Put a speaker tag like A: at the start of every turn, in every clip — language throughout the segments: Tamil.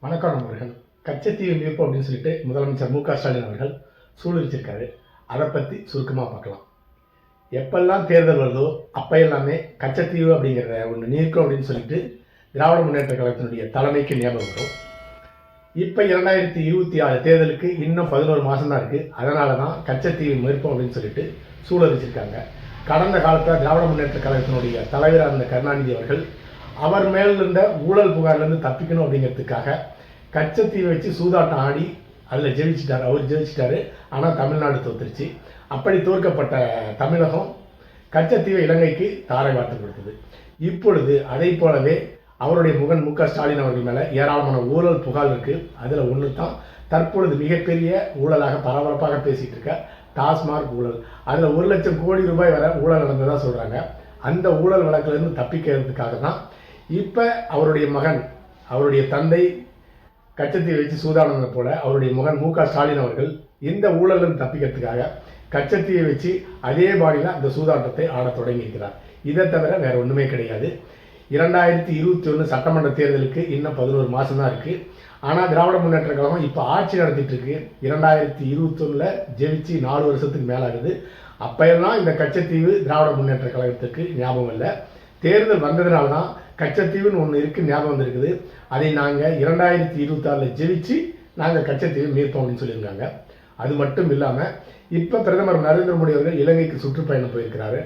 A: வணக்கம் நண்பர்கள். கச்சத்தீவு மீட்பு அப்படின்னு சொல்லிட்டு முதலமைச்சர் மு.க.ஸ்டாலின் அவர்கள் சூழ்நிலைச்சிருக்காரு. அதை பற்றி சுருக்கமாக பார்க்கலாம். எப்பெல்லாம் தேர்தல் வருதோ அப்போ எல்லாமே கச்சத்தீவு அப்படிங்கிறத ஒன்று நீக்கும் அப்படின்னு சொல்லிட்டு திராவிட முன்னேற்ற கழகத்தினுடைய தலைமைக்கு ஞாபகம் வரும். இப்போ 2026 தேர்தலுக்கு இன்னும் 11 மாதம் தான் இருக்குது. அதனால தான் கச்சத்தீவு மீட்போம் அப்படின்னு சொல்லிட்டு சூழலிச்சிருக்காங்க. கடந்த காலத்தில் திராவிட முன்னேற்ற கழகத்தினுடைய தலைவராக இருந்த கருணாநிதி அவர்கள் அவர் மேல் இருந்த ஊழல் புகார்லேருந்து தப்பிக்கணும் அப்படிங்கிறதுக்காக கச்சத்தீவை வச்சு சூதாட்டம் ஆடி அதில் ஜெயிச்சிட்டார். அவர் ஜெயிச்சிட்டாரு. ஆனால் தமிழ்நாடு தோத்துருச்சு. அப்படி தோற்கப்பட்ட தமிழகம் கச்சத்தீவை இலங்கைக்கு தாரை வார்த்து கொடுத்தது. இப்பொழுது அதை போலவே அவருடைய மகன் மு.க.ஸ்டாலின் அவர்கள் மேலே ஏராளமான ஊழல் புகார் இருக்குது. அதில் ஒன்று தான் தற்பொழுது மிகப்பெரிய ஊழலாக பரபரப்பாக பேசிகிட்டு இருக்க டாஸ்மாக் ஊழல். அதில் 1 லட்சம் கோடி ரூபாய் வரை ஊழல் நடந்ததாக சொல்கிறாங்க. அந்த ஊழல் வழக்கிலிருந்து தப்பிக்கிறதுக்காக தான் இப்போ அவருடைய மகன், அவருடைய தந்தை கச்சத்தீவை வச்சு சூதாடினது போல அவருடைய மகன் மு.க.ஸ்டாலின் அவர்கள் இந்த ஊழலிருந்து தப்பிக்கிறதுக்காக கச்சத்தீவை வச்சு அதே பாணியில் அந்த சூதாட்டத்தை ஆடத் தொடங்கியிருக்கிறார். இதை தவிர வேற ஒன்றுமே கிடையாது. 2021 சட்டமன்ற தேர்தலுக்கு இன்னும் 11 மாதம் தான் இருக்குது. ஆனால் திராவிட முன்னேற்ற கழகம் இப்போ ஆட்சி நடத்திட்டு இருக்கு. 2021 ஜெயிச்சு 4 வருஷத்துக்கு மேலாகுது. அப்போயெல்லாம் இந்த கச்சத்தீவு திராவிட முன்னேற்ற கழகத்துக்கு ஞாபகம் இல்லை. தேர்தல் வந்ததுனால தான் கச்சத்தீவுன்னு ஒன்று இருக்குது ஞாபகம் வந்துருக்குது. அதை நாங்கள் 2026 ஜெயிச்சு நாங்கள் கச்சத்தீவு மீட்போம் அப்படின்னு சொல்லியிருக்காங்க. அது மட்டும் இல்லாமல் இப்போ பிரதமர் நரேந்திர மோடி அவர்கள் இலங்கைக்கு சுற்றுப்பயணம் போயிருக்கிறாரு.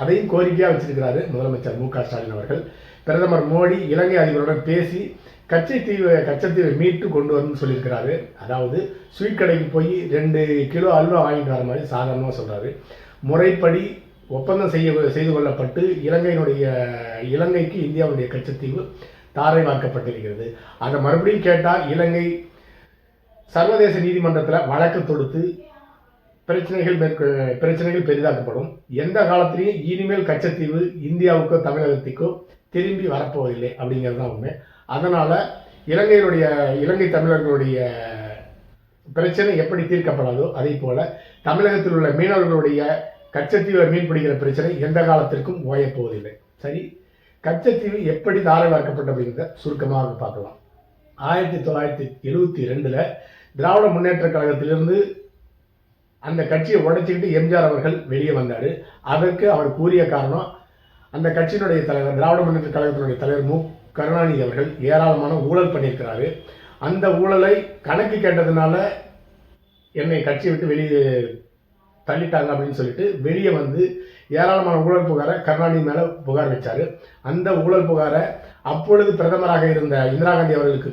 A: அதையும் கோரிக்கையாக வச்சிருக்கிறாரு முதலமைச்சர் மு.க.ஸ்டாலின் அவர்கள். பிரதமர் மோடி இலங்கை அதிபருடன் பேசி கச்சத்தீவை மீட்டு கொண்டு வரணும்னு சொல்லியிருக்கிறாரு. அதாவது ஸ்வீட் கடைக்கு போய் 2 கிலோ அல்வா வாங்கிட்டு வர மாதிரி சாதாரணமாக சொல்கிறாரு. முறைப்படி ஒப்பந்தம் செய்து கொள்ளப்பட்டு இலங்கைக்கு இந்தியாவுடைய கச்சத்தீவு தாரை வார்க்கப்பட்டிருக்கிறது. அதை மறுபடியும் கேட்டால் இலங்கை சர்வதேச நீதிமன்றத்தில் வழக்கு தொடுத்து பிரச்சனைகள் பெரிதாக்கப்படும். எந்த காலத்திலையும் இனிமேல் கச்சத்தீவு இந்தியாவுக்கோ தமிழகத்துக்கோ திரும்பி வரப்போவதில்லை அப்படிங்கிறது தான் உண்மை. அதனால் இலங்கை தமிழர்களுடைய பிரச்சனை எப்படி தீர்க்கப்படாதோ அதே போல் தமிழகத்தில் உள்ள மீனவர்களுடைய கச்சத்தீவில் மீன் பிடிக்கிற பிரச்சனை எந்த காலத்திற்கும் ஓயப்போவதில்லை. சரி, கச்சத்தீவு எப்படி தாரை வார்க்கப்பட்ட அப்படிங்கிறத சுருக்கமாக பார்க்கலாம். 1972 திராவிட முன்னேற்ற கழகத்திலிருந்து அந்த கட்சியை உடைச்சிக்கிட்டு எம்ஜிஆர் அவர்கள் வெளியே வந்தார். அதற்கு அவர் கூறிய காரணம், அந்த கட்சியினுடைய தலைவர், திராவிட முன்னேற்ற கழகத்தினுடைய தலைவர் மு. கருணாநிதி அவர்கள் ஏராளமான ஊழல் பண்ணியிருக்கிறாரு. அந்த ஊழலை கணக்கு கேட்டதுனால என்னை கட்சியை விட்டு வெளியே தள்ளிட்டாங்க அப்படின்னு சொல்லிட்டு வெளியே வந்து ஏராளமான ஊழல் புகாரை கருணாநிதி மேலே புகார் வச்சார். அந்த ஊழல் புகாரை அப்பொழுது பிரதமராக இருந்த இந்திரா காந்தி அவர்களுக்கு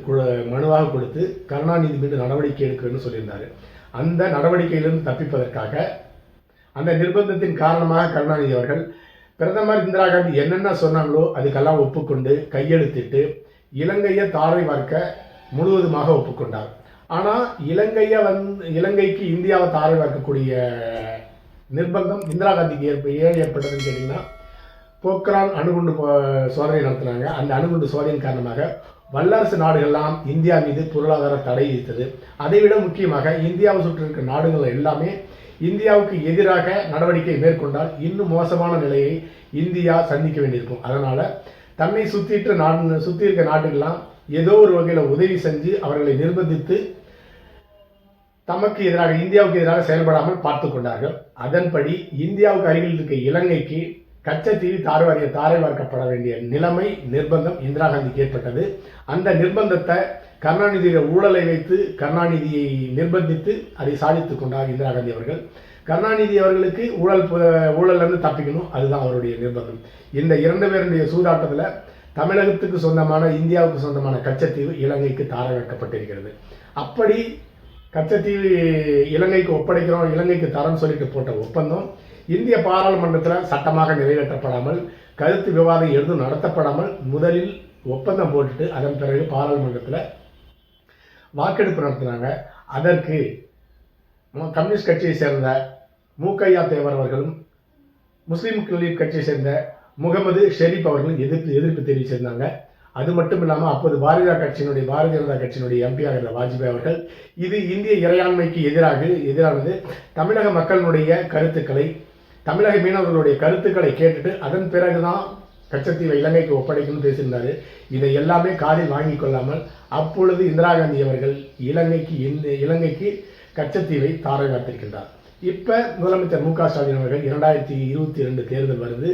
A: மனுவாக கொடுத்து கருணாநிதி மீது நடவடிக்கை எடுக்கணும்னு சொல்லியிருந்தார். அந்த நடவடிக்கையிலிருந்து தப்பிப்பதற்காக, அந்த நிர்பந்தத்தின் காரணமாக கருணாநிதி அவர்கள் பிரதமர் இந்திரா காந்தி என்னென்ன சொன்னாங்களோ அதுக்கெல்லாம் ஒப்புக்கொண்டு கையெழுத்திட்டு இலங்கையை தாரை வார்க்க முழுவதுமாக ஒப்புக்கொண்டார். ஆனால் இலங்கைக்கு இந்தியாவை தாரை வார்க்கக்கூடிய நிர்பந்தம் இந்திரா காந்திக்கு ஏன் ஏற்பட்டதுன்னு கேட்டிங்கன்னா, போக்ரான் அணுகுண்டு சோதனை நடத்தினாங்க. அந்த அணுகுண்டு சோதனையின் காரணமாக வல்லரசு நாடுகள்லாம் இந்தியா மீது பொருளாதார தடை விதித்தது. அதைவிட முக்கியமாக இந்தியாவை சுற்றி இருக்கிற நாடுகள் எல்லாமே இந்தியாவுக்கு எதிராக நடவடிக்கை மேற்கொண்டால் இன்னும் மோசமான நிலையை இந்தியா சந்திக்க வேண்டியிருக்கும். அதனால் தன்னை சுற்றி இருக்க நாட்டுக்கெல்லாம் ஏதோ ஒரு வகையில் உதவி செஞ்சு அவர்களை நிர்பந்தித்து தமக்கு எதிராக, இந்தியாவுக்கு எதிராக செயல்படாமல் பார்த்து கொண்டார்கள். அதன்படி இந்தியாவுக்கு அருகில் இருக்க இலங்கைக்கு கச்சத்தீவு தாரை வார்க்கப்பட வேண்டிய நிர்பந்தம் இந்திரா காந்திக்கு ஏற்பட்டது. அந்த நிர்பந்தத்தை கருணாநிதியுடைய ஊழலை வைத்து கருணாநிதியை நிர்பந்தித்து அதை சாதித்துக் கொண்டார் இந்திரா காந்தி அவர்கள். கருணாநிதி அவர்களுக்கு ஊழலிருந்து தப்பிக்கணும், அதுதான் அவருடைய நிர்பந்தம். இந்த 2 பேருடைய சூதாட்டத்தில் தமிழகத்துக்கு சொந்தமான, இந்தியாவுக்கு சொந்தமான கச்சத்தீவு இலங்கைக்கு தாரை வார்க்கப்பட்டிருக்கிறது. அப்படி கச்சத்தீவு இலங்கைக்கு ஒப்படைக்கிறோம், இலங்கைக்கு தரம் சொல்லிட்டு போட்ட ஒப்பந்தம் இந்திய பாராளுமன்றத்தில் சட்டமாக நிறைவேற்றப்படாமல், கருத்து விவாதம் எதுவும் நடத்தப்படாமல் முதலில் ஒப்பந்தம் போட்டுட்டு அதன் பிறகு பாராளுமன்றத்தில் வாக்கெடுப்பு நடத்தினாங்க. அதற்கு கம்யூனிஸ்ட் கட்சியை சேர்ந்த மூக்கையா தேவர் அவர்களும் முஸ்லீம் லீக் கட்சியை சேர்ந்த முகமது ஷெரீப் அவர்களும் எதிர்ப்பு தெரிவிச்சிருந்தாங்க. அது மட்டும் இல்லாமல் அப்போது பாரதிய ஜனதா கட்சியினுடைய எம்பியாக இருந்த வாஜ்பாய் அவர்கள் இது இந்திய இறையாண்மைக்கு எதிரானது, தமிழக மக்களுடைய கருத்துக்களை, தமிழக மீனவர்களுடைய கருத்துக்களை கேட்டுட்டு அதன் பிறகுதான் கச்சத்தீவை இலங்கைக்கு ஒப்படைக்கணும்னு பேசியிருந்தாரு. இதை எல்லாமே காதில் வாங்கி கொள்ளாமல் அப்பொழுது இந்திரா காந்தி அவர்கள் இலங்கைக்கு கச்சத்தீவை தாரை வார்த்திருக்கின்றார். இப்ப முதலமைச்சர் மு க ஸ்டாலின் அவர்கள் 2022 தேர்தல் வருது,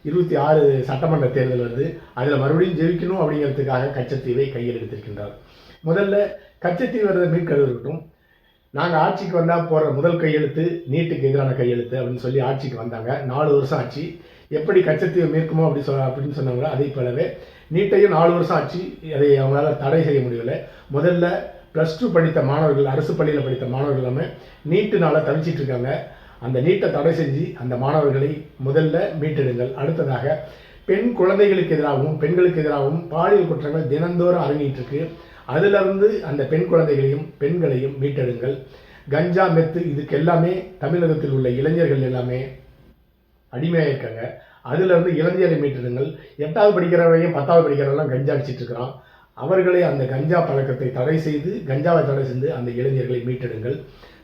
A: 26 சட்டமன்ற தேர்தல் வருது, அதில் மறுபடியும் ஜெயிக்கணும் அப்படிங்கிறதுக்காக கச்சத்தீவை கையில் எடுத்திருக்கின்றார். முதல்ல கச்சத்தீவு வரதை மீட்கிறது இருக்கட்டும். நாங்கள் ஆட்சிக்கு வந்தால் போடுற முதல் கையெழுத்து நீட்டுக்கு எதிரான கையெழுத்து அப்படின்னு சொல்லி ஆட்சிக்கு வந்தாங்க. 4 வருஷம் ஆச்சு. எப்படி கச்சத்தீவை மீட்குமோ அப்படின்னு சொன்னாங்களோ அதே போலவே நீட்டையும் 4 வருஷம் ஆச்சு. அதை அவங்களால தடை செய்ய முடியலை. முதல்ல +2 படித்த மாணவர்கள், அரசு பள்ளியில் படித்த மாணவர்கள் எல்லாமே நீட்டுனால தவிச்சிட்டு இருக்காங்க. அந்த நீட்டை தடை செஞ்சு அந்த மாணவர்களை முதல்ல மீட்டெடுங்கள். அடுத்ததாக பெண் குழந்தைகளுக்கு எதிராகவும் பெண்களுக்கு எதிராகவும் பாலியல் குற்றங்கள் தினந்தோறும் அரங்கிட்டு இருக்கு. அதிலிருந்து அந்த பெண் குழந்தைகளையும் பெண்களையும் மீட்டெடுங்கள். கஞ்சா, மெத்து இதுக்கு எல்லாமே தமிழகத்தில் உள்ள இளைஞர்கள் எல்லாமே அடிமையாக இருக்காங்க. அதிலிருந்து இளைஞரை மீட்டெடுங்கள். 8வது படிக்கிறவரையும் 10வது படிக்கிறவெல்லாம் கஞ்சா அடிச்சிட்டு இருக்கிறான். அவர்களை அந்த கஞ்சா பழக்கத்தை தடை செய்து, கஞ்சாவை தடை செய்து அந்த இளைஞர்களை மீட்டெடுங்கள்.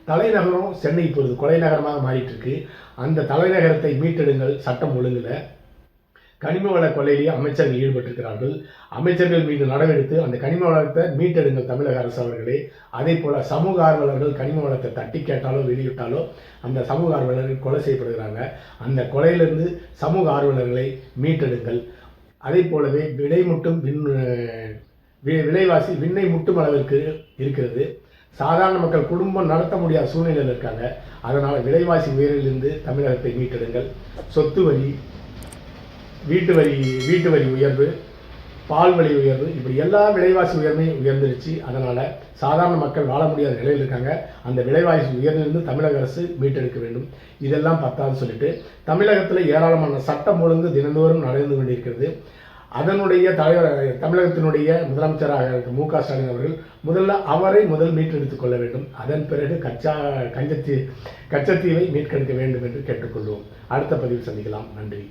A: தலைநகரம் சென்னை இப்பொழுது கொலை நகரமாக மாறிட்டு இருக்கு. அந்த தலைநகரத்தை மீட்டெடுங்கள். சட்டம் ஒழுங்குல கனிம வள கொள்ளையிலேயே அமைச்சர்கள் ஈடுபட்டிருக்கிறார்கள். அமைச்சர்கள் மீது நடவடித்து அந்த கனிம வளத்தை மீட்டெடுங்கள் தமிழக அரசு அவர்களே. அதே போல சமூக ஆர்வலர்கள் கனிம வளத்தை தட்டி கேட்டாலோ வெளியிட்டாலோ அந்த சமூக ஆர்வலர்கள் கொலை செய்யப்படுகிறாங்க. அந்த கொலையிலிருந்து சமூக ஆர்வலர்களை மீட்டெடுங்கள். அதே போலவே விலைவாசி விண்ணை முட்டும் அளவிற்கு இருக்கிறது. சாதாரண மக்கள் குடும்பம் நடத்த முடியாத சூழ்நிலையில் இருக்காங்க. அதனால் விலைவாசி உயர்விலிருந்து தமிழகத்தை மீட்டெடுங்கள். சொத்து வரி, வீட்டு வரி உயர்வு, பால் விலை உயர்வு, இப்படி எல்லா விலைவாசி உயர்ந்துருச்சு. அதனால் சாதாரண மக்கள் வாழ முடியாத நிலையில் இருக்காங்க. அந்த விலைவாசி உயர்ந்திருந்து தமிழக அரசு மீட்டெடுக்க வேண்டும். இதெல்லாம் பத்தாது சொல்லிட்டு தமிழகத்தில் ஏராளமான சட்டம் ஒழுங்கு தினந்தோறும் நடந்து கொண்டிருக்கிறது. அதனுடைய தமிழகத்தினுடைய முதலமைச்சராக மு க ஸ்டாலின் அவர்கள் அவரை மீட்டெடுத்துக் கொள்ள வேண்டும். அதன் பிறகு கச்சத்தீவை மீட்டெடுக்க வேண்டும் என்று கேட்டுக்கொள்வோம். அடுத்த பதிவில் சந்திக்கலாம். நன்றி.